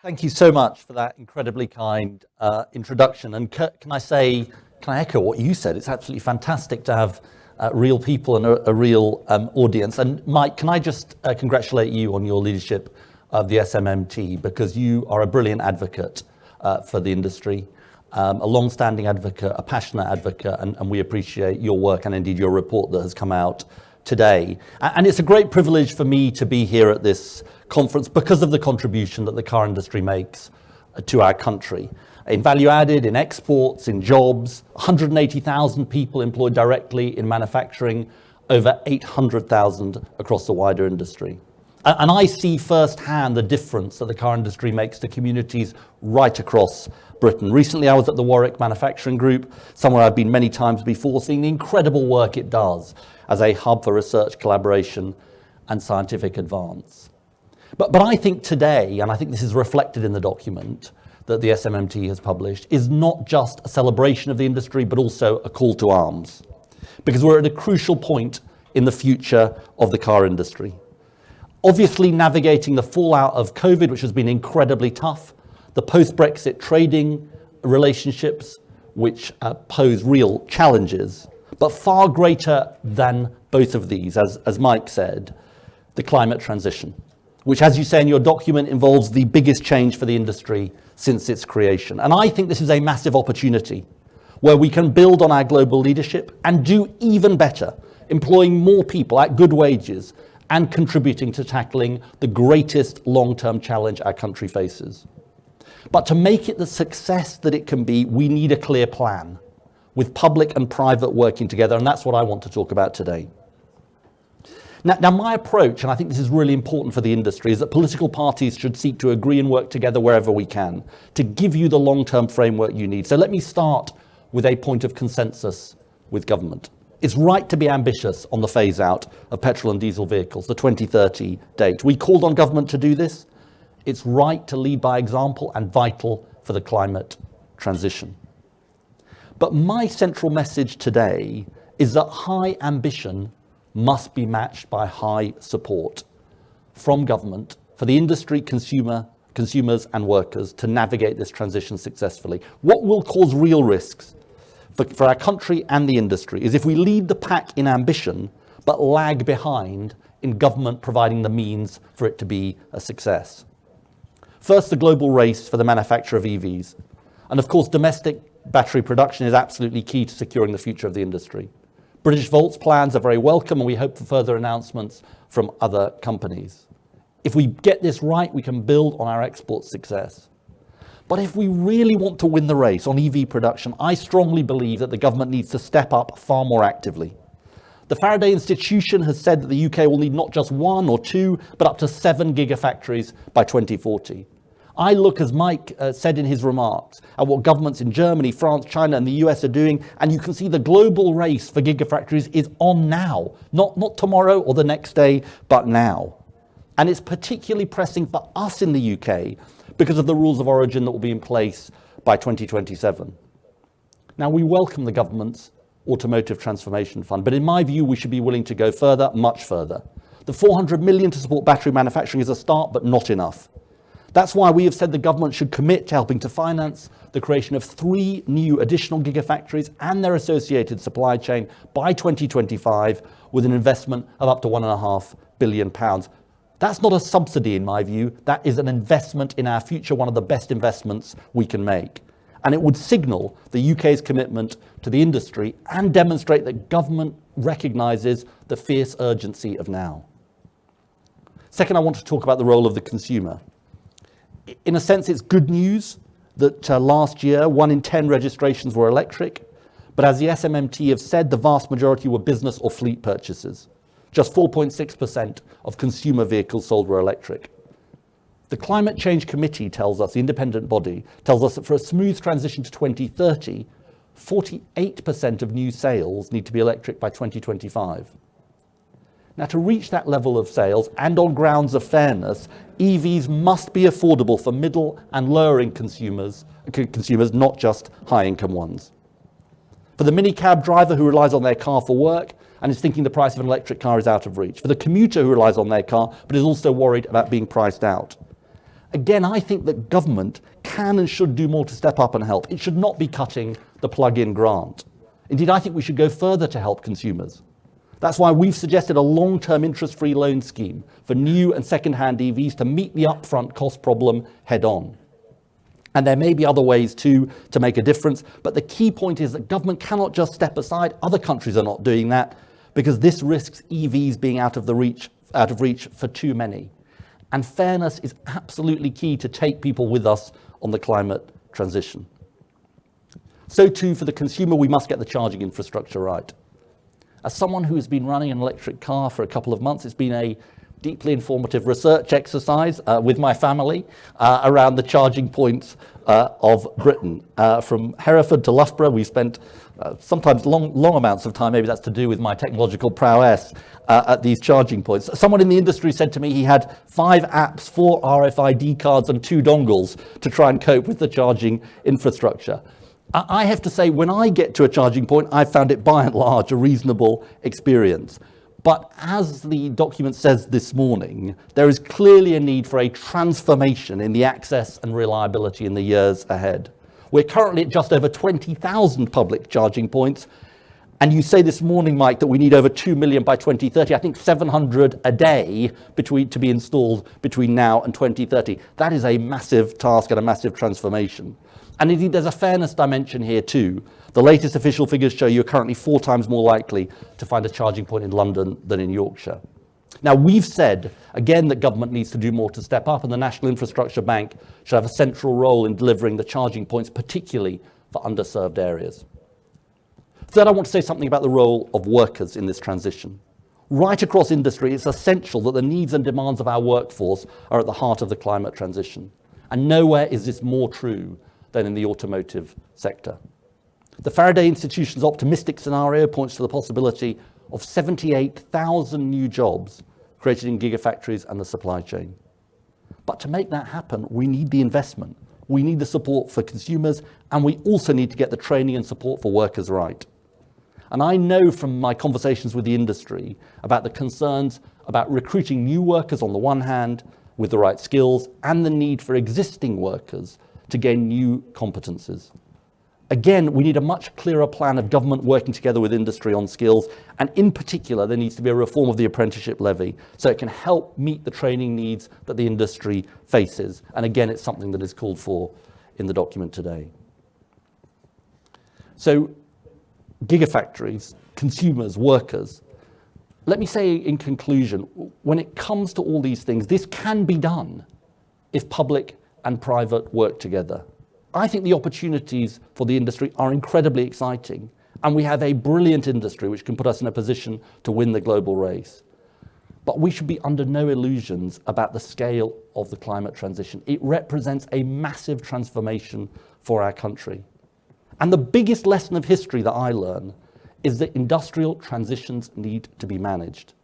Thank you so much for that incredibly kind introduction. And can I echo what you said? It's absolutely fantastic to have real people and a real audience. And Mike, can I just congratulate you on your leadership of the SMMT, because you are a brilliant advocate for the industry, a long-standing advocate, a passionate advocate, and we appreciate your work and indeed your report that has come out today. And it's a great privilege for me to be here at this conference because of the contribution that the car industry makes to our country. In value added, in exports, in jobs, 180,000 people employed directly in manufacturing, over 800,000 across the wider industry. And I see firsthand the difference that the car industry makes to communities right across Britain. Recently, I was at the Warwick Manufacturing Group, somewhere I've been many times before, seeing the incredible work it does as a hub for research, collaboration, and scientific advance. But I think today, and I think this is reflected in the document that the SMMT has published, is not just a celebration of the industry, but also a call to arms. Because we're at a crucial point in the future of the car industry. Obviously, navigating the fallout of COVID, which has been incredibly tough, the post-Brexit trading relationships, which pose real challenges, but far greater than both of these, as Mike said, the climate transition, which, as you say in your document, involves the biggest change for the industry since its creation. And I think this is a massive opportunity where we can build on our global leadership and do even better, employing more people at good wages and contributing to tackling the greatest long-term challenge our country faces. But to make it the success that it can be, we need a clear plan with public and private working together, and that's what I want to talk about today. Now, my approach, and I think this is really important for the industry, is that political parties should seek to agree and work together wherever we can to give you the long-term framework you need. So let me start with a point of consensus with government. It's right to be ambitious on the phase-out of petrol and diesel vehicles, the 2030 date. We called on government to do this. It's right to lead by example and vital for the climate transition. But my central message today is that high ambition must be matched by high support from government for the industry, consumers and workers to navigate this transition successfully. What will cause real risks for our country and the industry is if we lead the pack in ambition, but lag behind in government providing the means for it to be a success. First, the global race for the manufacture of EVs. And of course, domestic battery production is absolutely key to securing the future of the industry. British Volt's plans are very welcome, and we hope for further announcements from other companies. If we get this right, we can build on our export success. But if we really want to win the race on EV production, I strongly believe that the government needs to step up far more actively. The Faraday Institution has said that the UK will need not just 1 or 2, but up to 7 gigafactories by 2040. I look, as Mike said in his remarks, at what governments in Germany, France, China and the US are doing, and you can see the global race for gigafactories is on now, not tomorrow or the next day, but now. And it's particularly pressing for us in the UK because of the rules of origin that will be in place by 2027. Now, we welcome the government's Automotive Transformation Fund, but in my view, we should be willing to go further, much further. The 400 million to support battery manufacturing is a start, but not enough. That's why we have said the government should commit to helping to finance the creation of 3 new additional gigafactories and their associated supply chain by 2025 with an investment of up to £1.5 billion. That's not a subsidy in my view, that is an investment in our future, one of the best investments we can make. And it would signal the UK's commitment to the industry and demonstrate that government recognises the fierce urgency of now. Second, I want to talk about the role of the consumer. In a sense, it's good news that last year 1 in 10 registrations were electric, but as the SMMT have said, the vast majority were business or fleet purchases. Just 4.6% of consumer vehicles sold were electric. The Climate Change Committee tells us, the independent body, tells us that for a smooth transition to 2030, 48% of new sales need to be electric by 2025. Now, to reach that level of sales, and on grounds of fairness, EVs must be affordable for middle and lower-income consumers, not just high-income ones. For the minicab driver who relies on their car for work and is thinking the price of an electric car is out of reach. For the commuter who relies on their car but is also worried about being priced out. Again, I think that government can and should do more to step up and help. It should not be cutting the plug-in grant. Indeed, I think we should go further to help consumers. That's why we've suggested a long-term interest-free loan scheme for new and second-hand EVs to meet the upfront cost problem head-on. And there may be other ways too to make a difference, but the key point is that government cannot just step aside. Other countries are not doing that because this risks EVs being out of reach for too many. And fairness is absolutely key to take people with us on the climate transition. So too, for the consumer, we must get the charging infrastructure right. As someone who has been running an electric car for a couple of months, it's been a deeply informative research exercise with my family around the charging points of Britain. From Hereford to Loughborough, we spent sometimes long amounts of time, maybe that's to do with my technological prowess, at these charging points. Someone in the industry said to me he had 5 apps, 4 RFID cards and 2 dongles to try and cope with the charging infrastructure. I have to say, when I get to a charging point, I found it by and large a reasonable experience. But as the document says this morning, there is clearly a need for a transformation in the access and reliability in the years ahead. We're currently at just over 20,000 public charging points. And you say this morning, Mike, that we need over 2 million by 2030. I think 700 a day to be installed between now and 2030. That is a massive task and a massive transformation. And indeed, there's a fairness dimension here too. The latest official figures show you're currently 4 times more likely to find a charging point in London than in Yorkshire. Now, we've said, again, that government needs to do more to step up, and the National Infrastructure Bank should have a central role in delivering the charging points, particularly for underserved areas. Third, I want to say something about the role of workers in this transition. Right across industry, it's essential that the needs and demands of our workforce are at the heart of the climate transition. And nowhere is this more true than in the automotive sector. The Faraday Institution's optimistic scenario points to the possibility of 78,000 new jobs created in gigafactories and the supply chain. But to make that happen, we need the investment, we need the support for consumers, and we also need to get the training and support for workers right. And I know from my conversations with the industry about the concerns about recruiting new workers on the one hand with the right skills and the need for existing workers to gain new competences. Again, we need a much clearer plan of government working together with industry on skills, and in particular, there needs to be a reform of the apprenticeship levy so it can help meet the training needs that the industry faces. And again, it's something that is called for in the document today. So, gigafactories, consumers, workers. Let me say in conclusion, when it comes to all these things, this can be done if public and private work together. I think the opportunities for the industry are incredibly exciting, and we have a brilliant industry which can put us in a position to win the global race. But we should be under no illusions about the scale of the climate transition. It represents a massive transformation for our country. And the biggest lesson of history that I learn is that industrial transitions need to be managed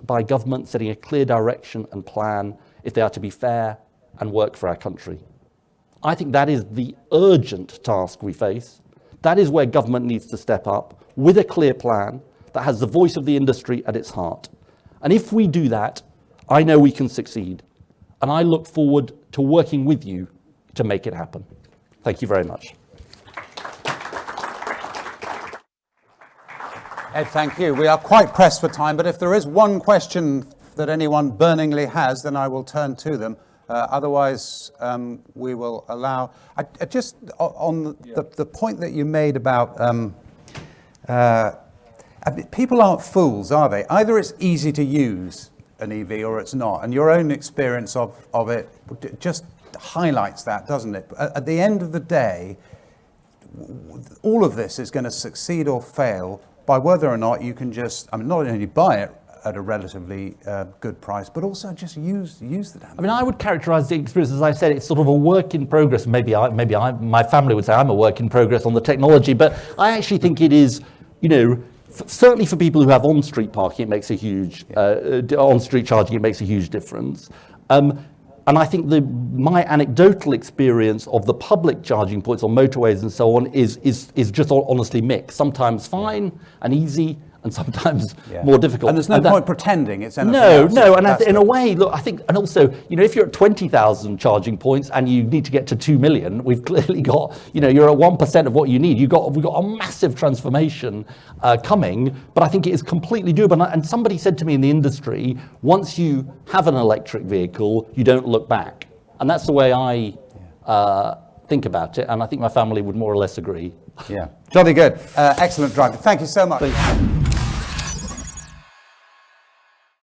by government setting a clear direction and plan if they are to be fair and work for our country. I think that is the urgent task we face. That is where government needs to step up with a clear plan that has the voice of the industry at its heart. And if we do that, I know we can succeed. And I look forward to working with you to make it happen. Thank you very much. Ed, thank you. We are quite pressed for time, but if there is one question that anyone burningly has, then I will turn to them. Otherwise, we will allow... just on the point that you made about... people aren't fools, are they? Either it's easy to use an EV or it's not. And your own experience of it just highlights that, doesn't it? At the end of the day, all of this is going to succeed or fail by whether or not you can just, not only buy it at a relatively good price, but also just use the damn. I would characterize the experience, as I said, it's sort of a work in progress. Maybe my family would say I'm a work in progress on the technology, but I actually think it is, certainly for people who have on-street parking, it makes a huge, on-street charging, it makes a huge difference. And I think my anecdotal experience of the public charging points on motorways and so on is just honestly mixed. Sometimes fine and easy, and sometimes more difficult. And there's no point pretending it's anything No, else. no, and in a way, look, I think, and also, if you're at 20,000 charging points and you need to get to 2 million, we've clearly got, you're at 1% of what you need. We've got a massive transformation coming, but I think it is completely doable. And somebody said to me in the industry, once you have an electric vehicle, you don't look back. And that's the way I think about it, and I think my family would more or less agree. Yeah, jolly good. Excellent drive. Thank you so much.